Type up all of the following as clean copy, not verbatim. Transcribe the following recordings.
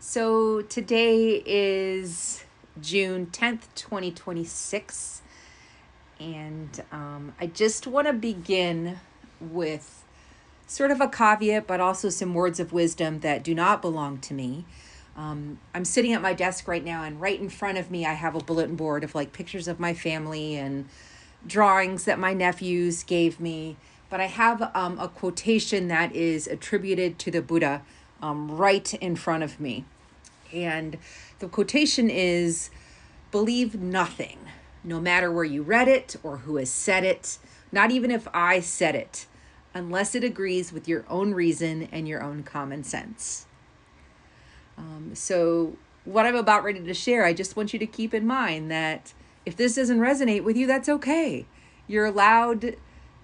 So today is June 10th, 2026, and I just want to begin with sort of a caveat, but also some words of wisdom that do not belong to me. I'm sitting at my desk right now, and right in front of me, I have a bulletin board of like pictures of my family and drawings that my nephews gave me. But I have a quotation that is attributed to the Buddha right in front of me. And the quotation is, "Believe nothing, no matter where you read it or who has said it, not even if I said it, unless it agrees with your own reason and your own common sense." So what I'm about ready to share, I just want you to keep in mind that if this doesn't resonate with you, that's okay. You're allowed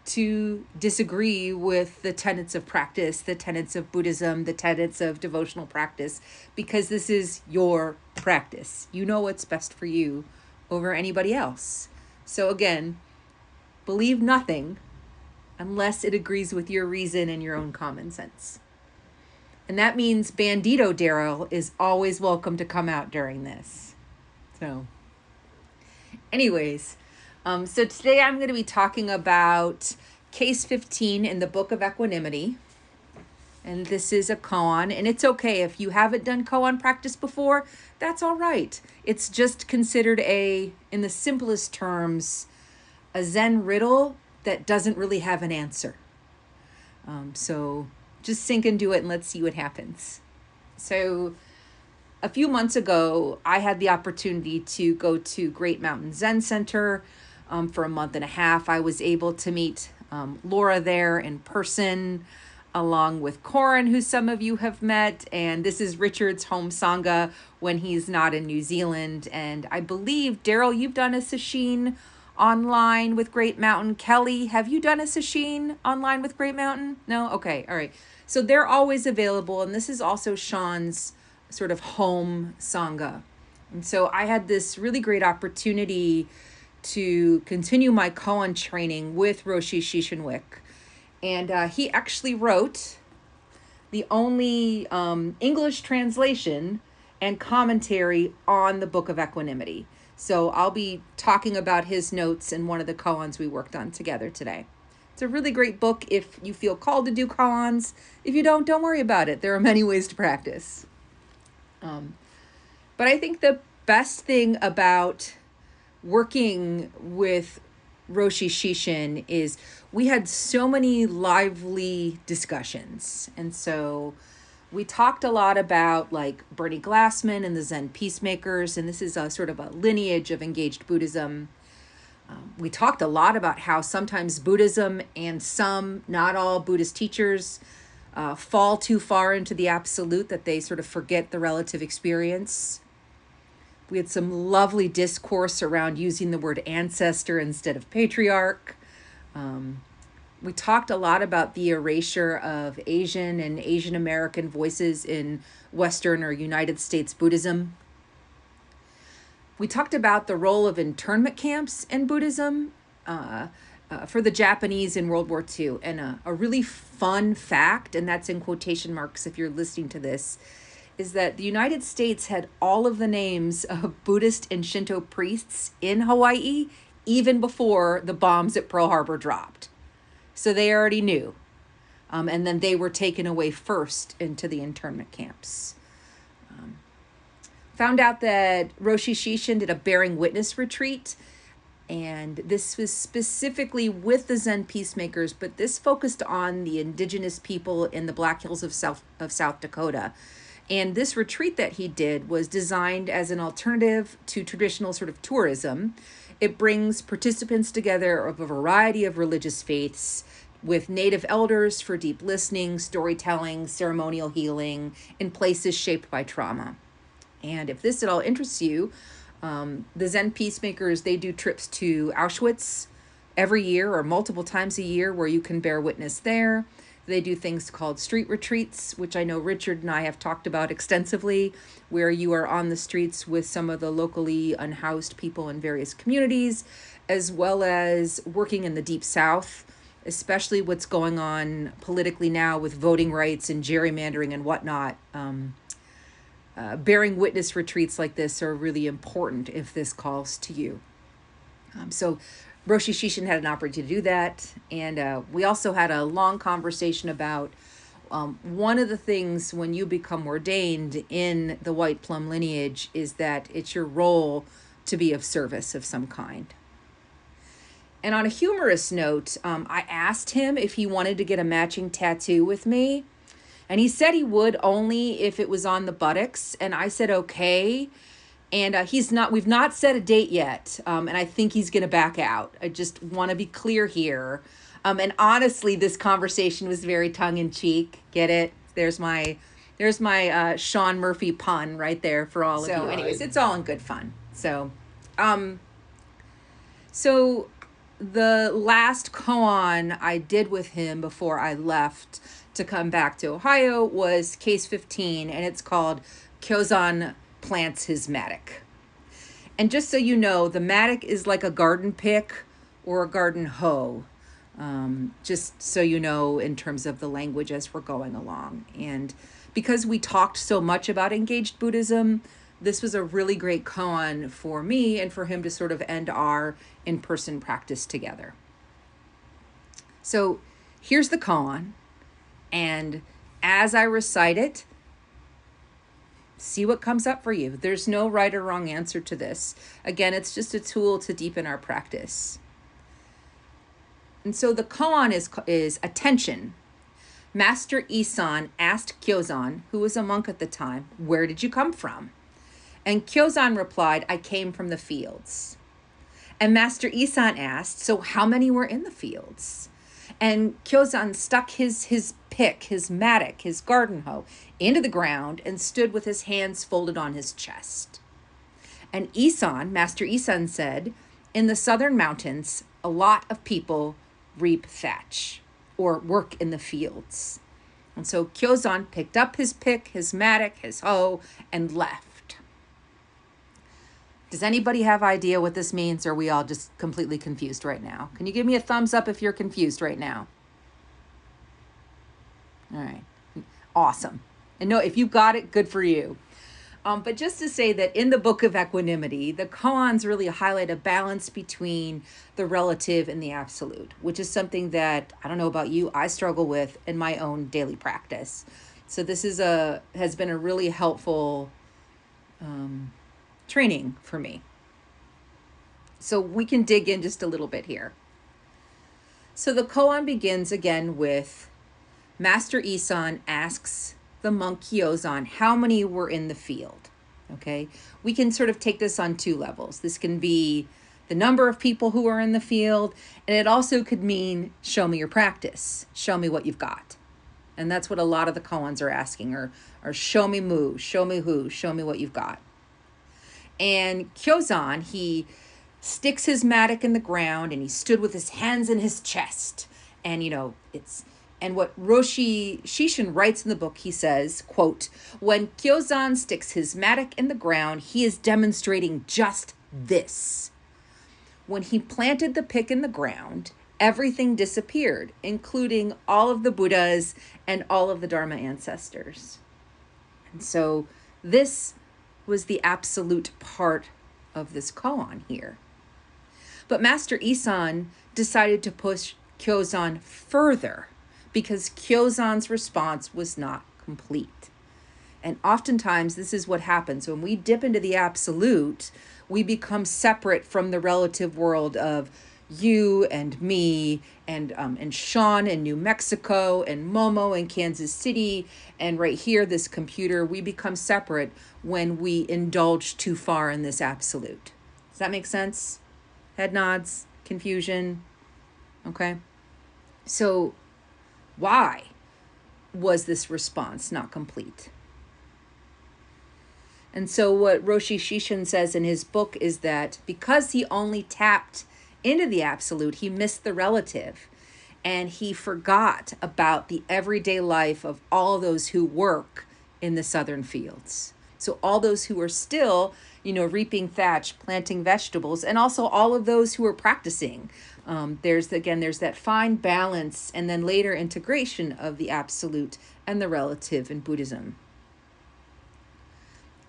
to disagree with the tenets of practice, the tenets of Buddhism, the tenets of devotional practice, because this is your practice. You know what's best for you over anybody else. So again, believe nothing unless it agrees with your reason and your own common sense. And that means Bandito Daryl is always welcome to come out during this. So anyways, so today I'm going to be talking about case 15 in the Book of Equanimity. And this is a koan, and it's okay if you haven't done koan practice before, that's all right. It's just considered in the simplest terms, a Zen riddle that doesn't really have an answer. So just sink into it and let's see what happens. So a few months ago, I had the opportunity to go to Great Mountain Zen Center for a month and a half. I was able to meet Laura there in person, along with Corin, who some of you have met. And this is Richard's home Sangha when he's not in New Zealand. And I believe, Daryl, you've done a sesshin online with Great Mountain. Kelly, have you done a sesshin online with Great Mountain? No? Okay, all right. So they're always available. And this is also Sean's sort of home Sangha. And so I had this really great opportunity to continue my koan training with Roshi Shishinwick. And he actually wrote the only English translation and commentary on the Book of Equanimity. So I'll be talking about his notes in one of the koans we worked on together today. It's a really great book if you feel called to do koans. If you don't worry about it. There are many ways to practice. But I think the best thing about working with Roshi Shishin is we had so many lively discussions. And so we talked a lot about like Bernie Glassman and the Zen peacemakers. And this is a sort of a lineage of engaged Buddhism. We talked a lot about how sometimes Buddhism and some, not all Buddhist teachers fall too far into the absolute, that they sort of forget the relative experience. We had some lovely discourse around using the word ancestor instead of patriarch. We talked a lot about the erasure of Asian and Asian American voices in Western or United States Buddhism. We talked about the role of internment camps in Buddhism for the Japanese in World War II. And a really fun fact, and that's in quotation marks if you're listening to this, is that the United States had all of the names of Buddhist and Shinto priests in Hawaii even before the bombs at Pearl Harbor dropped. So they already knew. And then they were taken away first into the internment camps. Found out that Roshi Shishin did a bearing witness retreat. And this was specifically with the Zen peacemakers, but this focused on the indigenous people in the Black Hills of South Dakota. And this retreat that he did was designed as an alternative to traditional sort of tourism. It brings participants together of a variety of religious faiths with native elders for deep listening, storytelling, ceremonial healing in places shaped by trauma. And if this at all interests you, the Zen peacemakers, they do trips to Auschwitz every year or multiple times a year where you can bear witness there. They do things called street retreats, which I know Richard and I have talked about extensively, where you are on the streets with some of the locally unhoused people in various communities, as well as working in the Deep South, especially what's going on politically now with voting rights and gerrymandering and whatnot. bearing witness retreats like this are really important if this calls to you. So Roshi Shishin had an opportunity to do that. And we also had a long conversation about one of the things when you become ordained in the White Plum lineage is that it's your role to be of service of some kind. And on a humorous note, I asked him if he wanted to get a matching tattoo with me. And he said he would only if it was on the buttocks. And I said, okay. And we've not set a date yet. And I think he's going to back out. I just want to be clear here. And honestly, this conversation was very tongue in cheek. Get it? There's my Sean Murphy pun right there for all of you. So anyways, it's all in good fun. So the last koan I did with him before I left to come back to Ohio was case 15, and it's called Kyozan Plants His Mattock. And just so you know, the mattock is like a garden pick or a garden hoe. Just so you know, in terms of the language as we're going along. And because we talked so much about engaged Buddhism, this was a really great koan for me and for him to sort of end our in-person practice together. So here's the koan. And as I recite it, see what comes up for you. There's no right or wrong answer to this. Again, it's just a tool to deepen our practice. And so the koan is attention. Master Isan asked Kyozan, who was a monk at the time, "Where did you come from?" And Kyozan replied, "I came from the fields." And Master Isan asked, "So how many were in the fields?" And Kyozan stuck his pick, his mattock, his garden hoe, into the ground and stood with his hands folded on his chest. And Master Isan said, "In the southern mountains, a lot of people reap thatch or work in the fields." And so Kyozan picked up his pick, his mattock, his hoe, and left. Does anybody have idea what this means, or are we all just completely confused right now? Can you give me a thumbs up if you're confused right now? All right. Awesome. And no, if you got it, good for you. But just to say that in the Book of Equanimity, the koans really highlight a balance between the relative and the absolute, which is something that, I don't know about you, I struggle with in my own daily practice. So this has been a really helpful training for me. So we can dig in just a little bit here. So the koan begins again with Master Isan asks the monk Kyozan how many were in the field. Okay, we can sort of take this on two levels. This can be the number of people who are in the field, and it also could mean show me your practice, show me what you've got. And that's what a lot of the koans are asking, or show me mu, show me who, show me what you've got. And Kyozan, he sticks his mattock in the ground and he stood with his hands in his chest. And, and what Roshi Shishin writes in the book, he says, quote, "When Kyozan sticks his mattock in the ground, he is demonstrating just this. When he planted the pick in the ground, everything disappeared, including all of the Buddhas and all of the Dharma ancestors." And so this was the absolute part of this koan here. But Master Isan decided to push Kyozan further because Kyozan's response was not complete. And oftentimes this is what happens. When we dip into the absolute, we become separate from the relative world of you and me and Sean in New Mexico and Momo in Kansas City and right here, this computer. We become separate when we indulge too far in this absolute. Does that make sense? Head nods, confusion. Okay. So why was this response not complete? And so what Roshi Shishin says in his book is that because he only tapped into the absolute, he missed the relative, and he forgot about the everyday life of all those who work in the southern fields. So all those who are still, reaping thatch, planting vegetables, and also all of those who are practicing. There's that fine balance and then later integration of the absolute and the relative in Buddhism.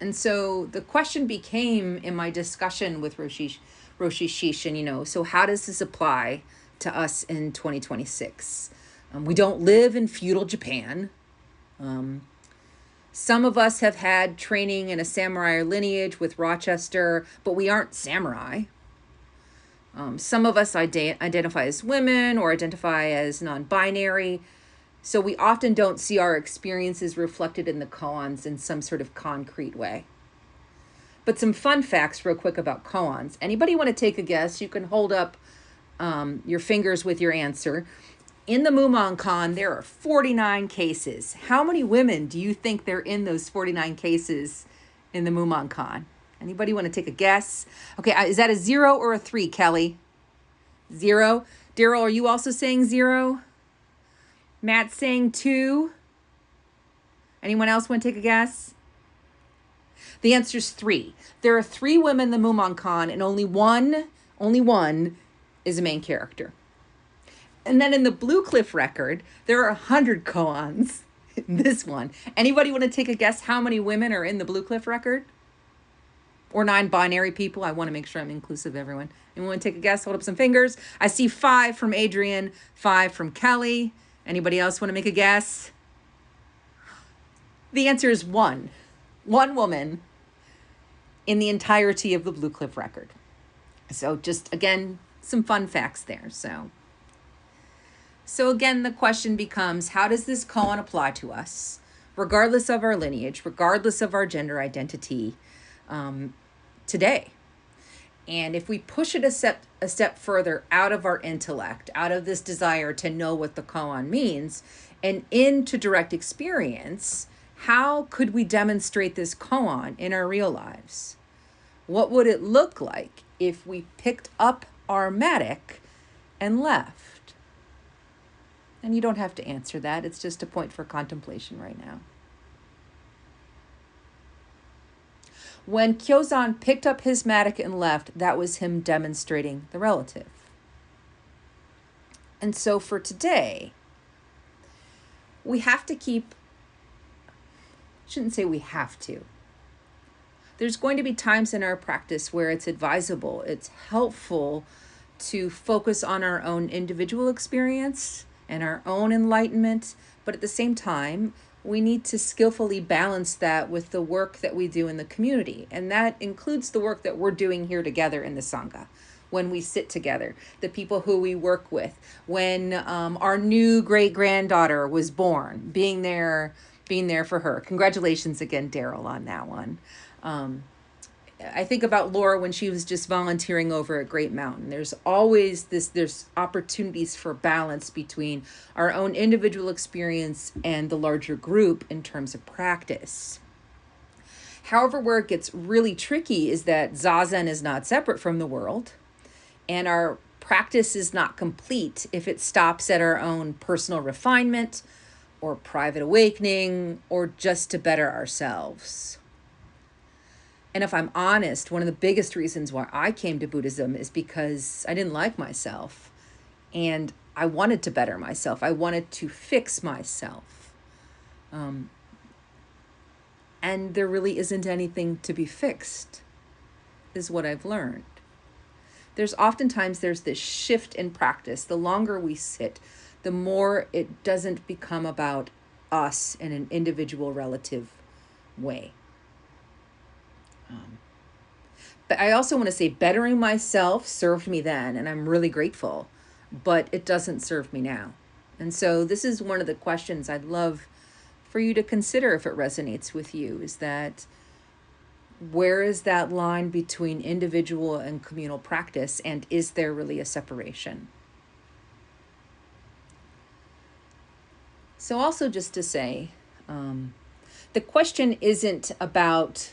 And so the question became in my discussion with Roshi Shishin, so how does this apply to us in 2026? We don't live in feudal Japan. Some of us have had training in a samurai lineage with Rochester, but we aren't samurai. Some of us identify as women or identify as non-binary. So we often don't see our experiences reflected in the koans in some sort of concrete way. But some fun facts real quick about koans. Anybody want to take a guess? You can hold up your fingers with your answer. In the Mumon Koan, there are 49 cases. How many women do you think there are in those 49 cases in the Mumon Koan? Anybody want to take a guess? Okay, is that a 0 or a 3, Kelly? 0. Daryl, are you also saying 0? Matt's saying 2. Anyone else want to take a guess? The answer is 3. There are 3 women in the Mumon Koan, and only one is a main character. And then in the Blue Cliff record, there are 100 koans in this one. Anybody want to take a guess how many women are in the Blue Cliff record? Or non-binary people? I want to make sure I'm inclusive of everyone. Anyone want to take a guess? Hold up some fingers. I see 5 from Adrian, 5 from Kelly. Anybody else want to make a guess? The answer is 1. 1 woman in the entirety of the Blue Cliff record. So just, again, some fun facts there. So again, the question becomes, how does this koan apply to us, regardless of our lineage, regardless of our gender identity, today? And if we push it a step further out of our intellect, out of this desire to know what the koan means, and into direct experience, how could we demonstrate this koan in our real lives? What would it look like if we picked up our mattock and left? And you don't have to answer that. It's just a point for contemplation right now. When Kyozan picked up his mattock and left, that was him demonstrating the relative. And so for today, we have to shouldn't say we have to. There's going to be times in our practice where it's advisable, it's helpful to focus on our own individual experience and our own enlightenment, but at the same time, we need to skillfully balance that with the work that we do in the community. And that includes the work that we're doing here together in the Sangha, when we sit together, the people who we work with, when our new great-granddaughter was born, being there for her. Congratulations again, Daryl, on that one. I think about Laura when she was just volunteering over at Great Mountain. There's always there's opportunities for balance between our own individual experience and the larger group in terms of practice. However, where it gets really tricky is that Zazen is not separate from the world, and our practice is not complete if it stops at our own personal refinement or private awakening or just to better ourselves. And if I'm honest, one of the biggest reasons why I came to Buddhism is because I didn't like myself and I wanted to better myself. I wanted to fix myself. And there really isn't anything to be fixed, is what I've learned. There's this shift in practice. The longer we sit, the more it doesn't become about us in an individual relative way. But I also want to say bettering myself served me then, and I'm really grateful, but it doesn't serve me now. And so this is one of the questions I'd love for you to consider if it resonates with you, is that where is that line between individual and communal practice, and is there really a separation? So also just to say, the question isn't about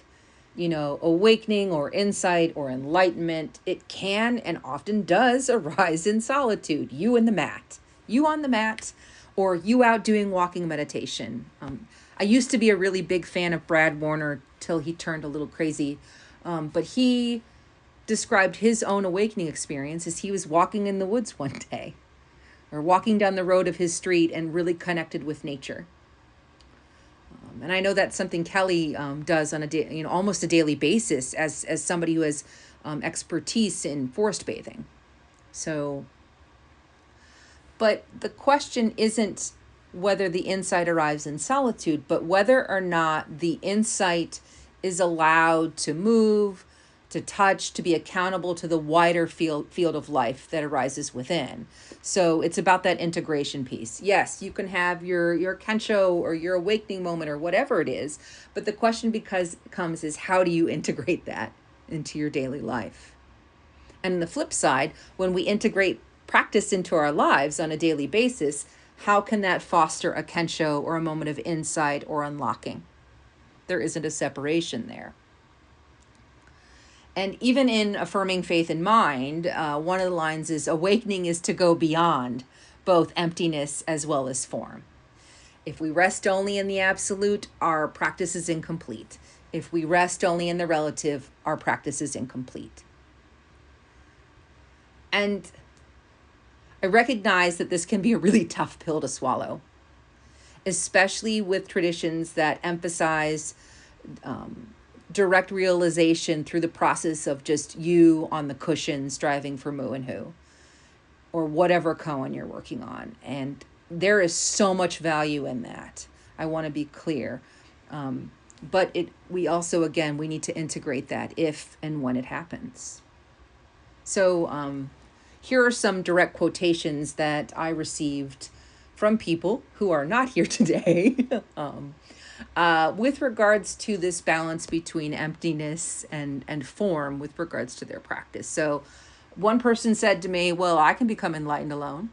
awakening or insight or enlightenment. It can and often does arise in solitude. You and the mat, you on the mat, or you out doing walking meditation. I used to be a really big fan of Brad Warner till he turned a little crazy. But he described his own awakening experience as he was walking in the woods one day, or walking down the road of his street and really connected with nature. And I know that's something Kelly does on a almost a daily basis as somebody who has expertise in forest bathing. So, but the question isn't whether the insight arrives in solitude, but whether or not the insight is allowed to move, to touch, to be accountable to the wider field of life that arises within. So it's about that integration piece. Yes, you can have your kensho or your awakening moment or whatever it is, but the question comes is how do you integrate that into your daily life? And on the flip side, when we integrate practice into our lives on a daily basis, how can that foster a kensho or a moment of insight or unlocking? There isn't a separation there. And even in Affirming Faith in Mind, one of the lines is, awakening is to go beyond both emptiness as well as form. If we rest only in the absolute, our practice is incomplete. If we rest only in the relative, our practice is incomplete. And I recognize that this can be a really tough pill to swallow, especially with traditions that emphasize direct realization through the process of just you on the cushion striving for mu and hu, or whatever koan you're working on. And there is so much value in that. I want to be clear. But we also, again, we need to integrate that if and when it happens. So here are some direct quotations that I received from people who are not here today with regards to this balance between emptiness and form with regards to their practice. So one person said to me, well, I can become enlightened alone.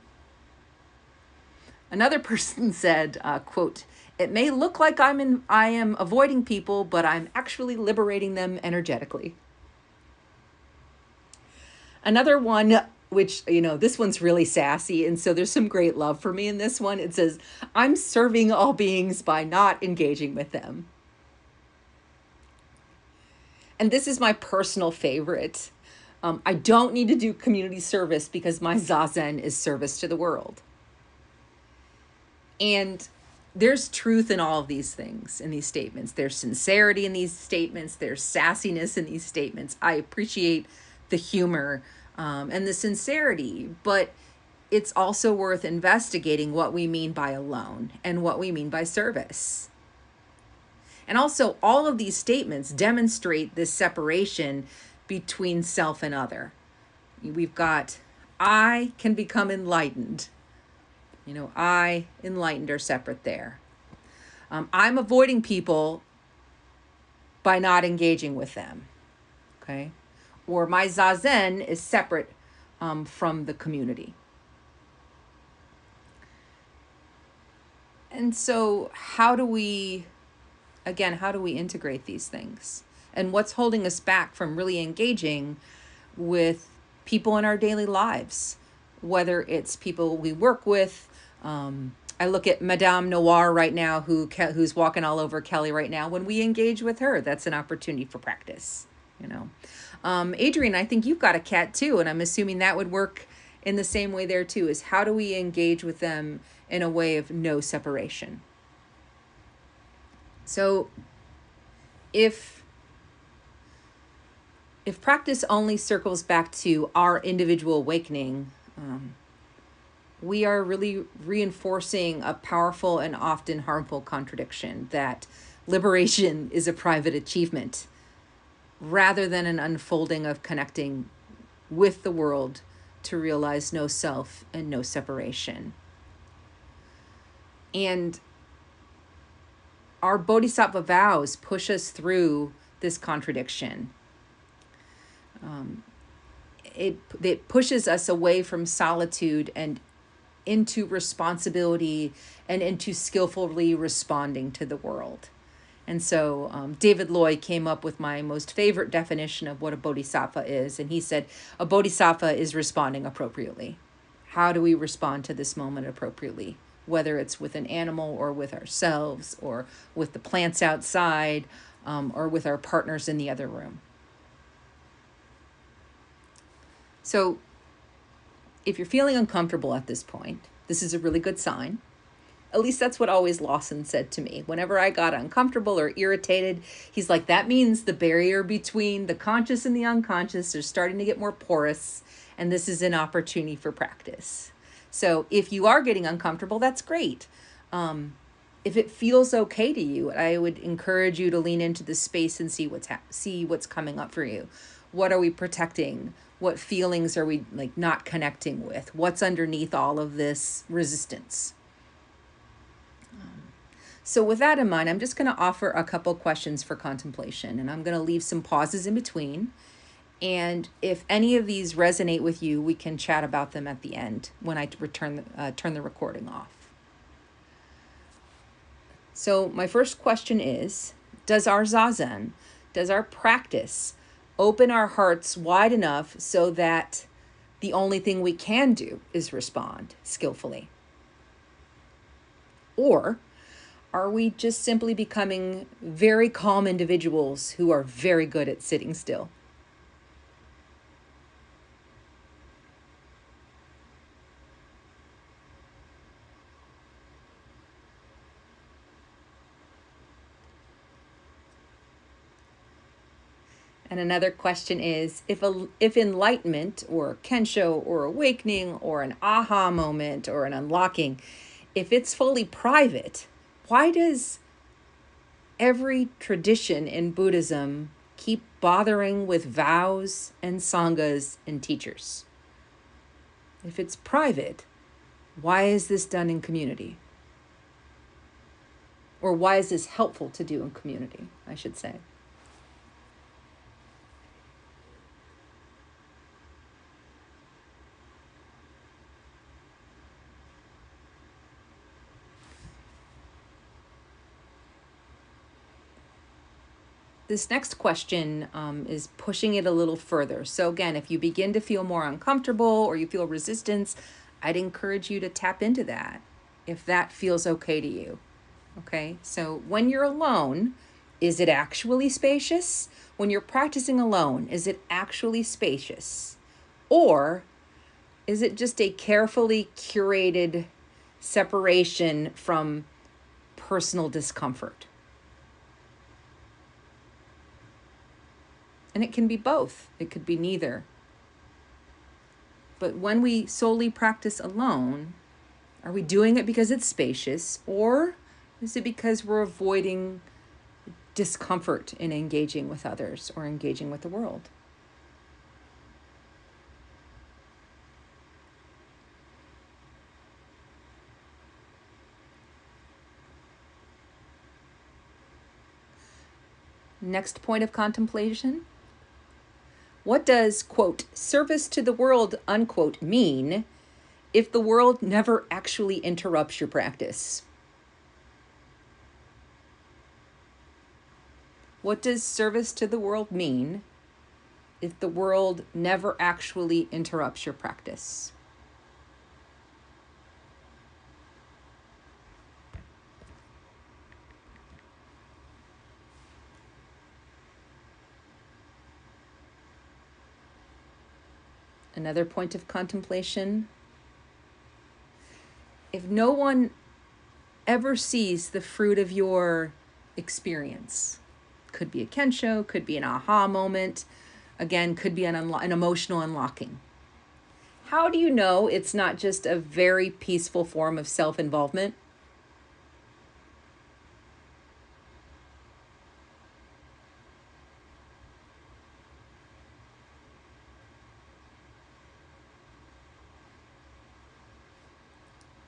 Another person said, quote, it may look like I am avoiding people, but I'm actually liberating them energetically. Another one, which, this one's really sassy, and so there's some great love for me in this one. It says, I'm serving all beings by not engaging with them. And this is my personal favorite. I don't need to do community service because my zazen is service to the world. And there's truth in all of these things, in these statements. There's sincerity in these statements. There's sassiness in these statements. I appreciate the humor and the sincerity, but it's also worth investigating what we mean by alone and what we mean by service. And also, all of these statements demonstrate this separation between self and other. We've got, I can become enlightened. I, enlightened, are separate there. I'm avoiding people by not engaging with them. Okay? Or my zazen is separate from the community. And so how do we integrate these things? And what's holding us back from really engaging with people in our daily lives? Whether it's people we work with. I look at Madame Noir right now, who's walking all over Kelly right now. When we engage with her, that's an opportunity for practice, Adrian, I think you've got a cat too, and I'm assuming that would work in the same way there too, is how do we engage with them in a way of no separation? So if practice only circles back to our individual awakening, we are really reinforcing a powerful and often harmful contradiction that liberation is a private achievement rather than an unfolding of connecting with the world to realize no self and no separation. And our Bodhisattva vows push us through this contradiction. It pushes us away from solitude and into responsibility and into skillfully responding to the world. And so David Lloyd came up with my most favorite definition of what a bodhisattva is. And he said, a bodhisattva is responding appropriately. How do we respond to this moment appropriately? Whether it's with an animal or with ourselves or with the plants outside or with our partners in the other room. So if you're feeling uncomfortable at this point, this is a really good sign. At least that's what always Lawson said to me. Whenever I got uncomfortable or irritated, he's like, that means the barrier between the conscious and the unconscious are starting to get more porous, and this is an opportunity for practice. So if you are getting uncomfortable, that's great. If it feels okay to you, I would encourage you to lean into the space and see what's coming up for you. What are we protecting? What feelings are we like not connecting with? What's underneath all of this resistance? So with that in mind, I'm just going to offer a couple questions for contemplation, and I'm going to leave some pauses in between. And if any of these resonate with you, we can chat about them at the end when I turn the recording off. So my first question is, does our zazen, does our practice open our hearts wide enough so that the only thing we can do is respond skillfully? Or are we just simply becoming very calm individuals who are very good at sitting still? And another question is, if enlightenment or kensho or awakening or an aha moment or an unlocking, if it's fully private, why does every tradition in Buddhism keep bothering with vows and sanghas and teachers? If it's private, why is this done in community? Or why is this helpful to do in community, I should say? This next question is pushing it a little further. So again, if you begin to feel more uncomfortable or you feel resistance, I'd encourage you to tap into that if that feels okay to you. Okay, so when you're alone, is it actually spacious? When you're practicing alone, is it actually spacious? Or is it just a carefully curated separation from personal discomfort? And it can be both. It could be neither. But when we solely practice alone, are we doing it because it's spacious, or is it because we're avoiding discomfort in engaging with others or engaging with the world? Next point of contemplation. What does, quote, service to the world, unquote, mean if the world never actually interrupts your practice? What does service to the world mean if the world never actually interrupts your practice? Another point of contemplation. If no one ever sees the fruit of your experience, could be a kensho, could be an aha moment, again, could be an emotional unlocking. How do you know it's not just a very peaceful form of self-involvement?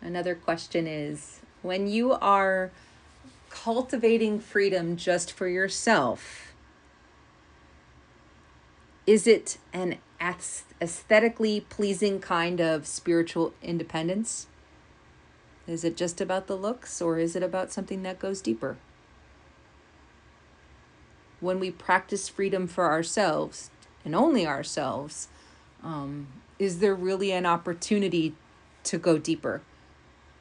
Another question is, when you are cultivating freedom just for yourself, is it an aesthetically pleasing kind of spiritual independence? Is it just about the looks, or is it about something that goes deeper? When we practice freedom for ourselves, and only ourselves, is there really an opportunity to go deeper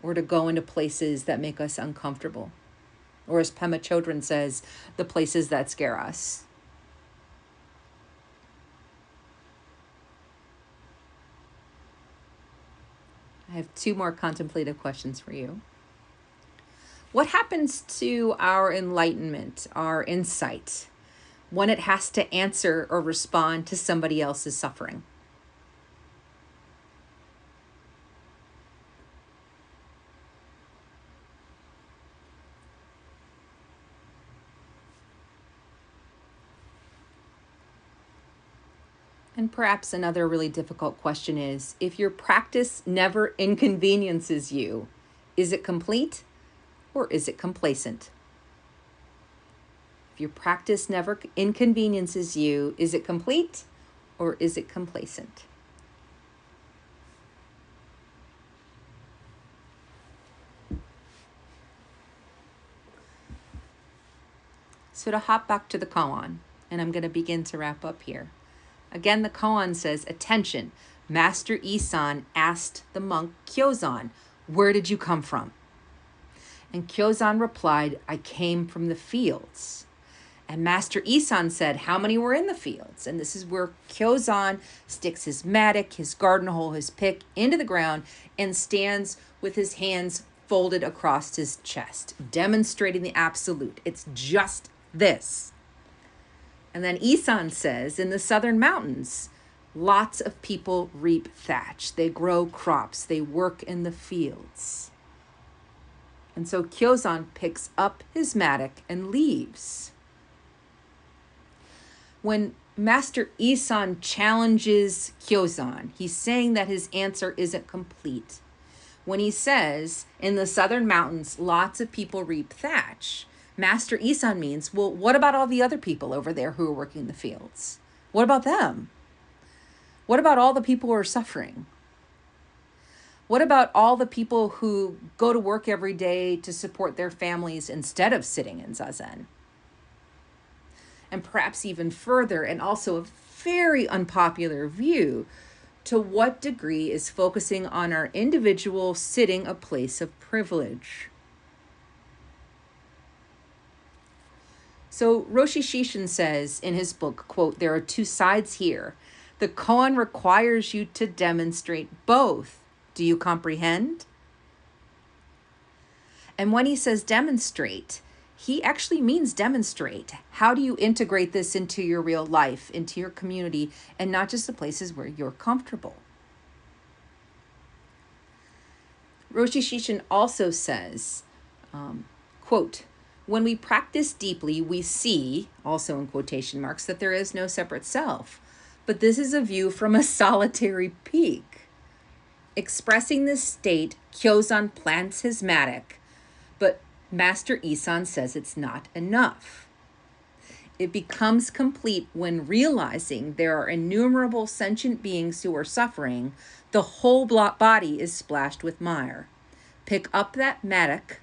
or to go into places that make us uncomfortable? Or as Pema Chodron says, the places that scare us. I have two more contemplative questions for you. What happens to our enlightenment, our insight, when it has to answer or respond to somebody else's suffering? And perhaps another really difficult question is, if your practice never inconveniences you, is it complete or is it complacent? If your practice never inconveniences you, is it complete or is it complacent? So to hop back to the koan, and I'm going to begin to wrap up here. Again, the koan says, attention, Master Isan asked the monk Kyozan, where did you come from? And Kyozan replied, I came from the fields. And Master Isan said, how many were in the fields? And this is where Kyozan sticks his mattock, his garden hole, his pick into the ground and stands with his hands folded across his chest, demonstrating the absolute. It's just this. And then Isan says, in the southern mountains, lots of people reap thatch. They grow crops. They work in the fields. And so Kyozan picks up his mattock and leaves. When Master Isan challenges Kyozan, he's saying that his answer isn't complete. When he says, in the southern mountains, lots of people reap thatch, Master Isan means, well, what about all the other people over there who are working the fields? What about them? What about all the people who are suffering? What about all the people who go to work every day to support their families instead of sitting in Zazen? And perhaps even further, and also a very unpopular view, to what degree is focusing on our individual sitting a place of privilege? So Roshi Shishin says in his book, quote, there are two sides here. The koan requires you to demonstrate both. Do you comprehend? And when he says demonstrate, he actually means demonstrate. How do you integrate this into your real life, into your community, and not just the places where you're comfortable? Roshi Shishin also says, quote, when we practice deeply, we see, also in quotation marks, that there is no separate self. But this is a view from a solitary peak. Expressing this state, Kyozan plants his mattock, but Master Isan says it's not enough. It becomes complete when realizing there are innumerable sentient beings who are suffering. The whole body is splashed with mire. Pick up that mattock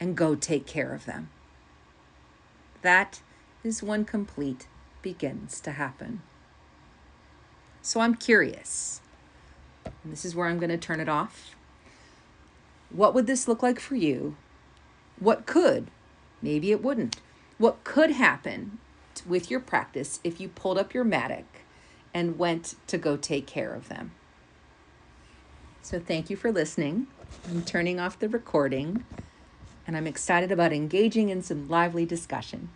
and go take care of them. That is when complete begins to happen. So I'm curious, and this is where I'm going to turn it off. What would this look like for you? What could, maybe it wouldn't, what could happen with your practice if you pulled up your mattock and went to go take care of them? So thank you for listening. I'm turning off the recording, and I'm excited about engaging in some lively discussion.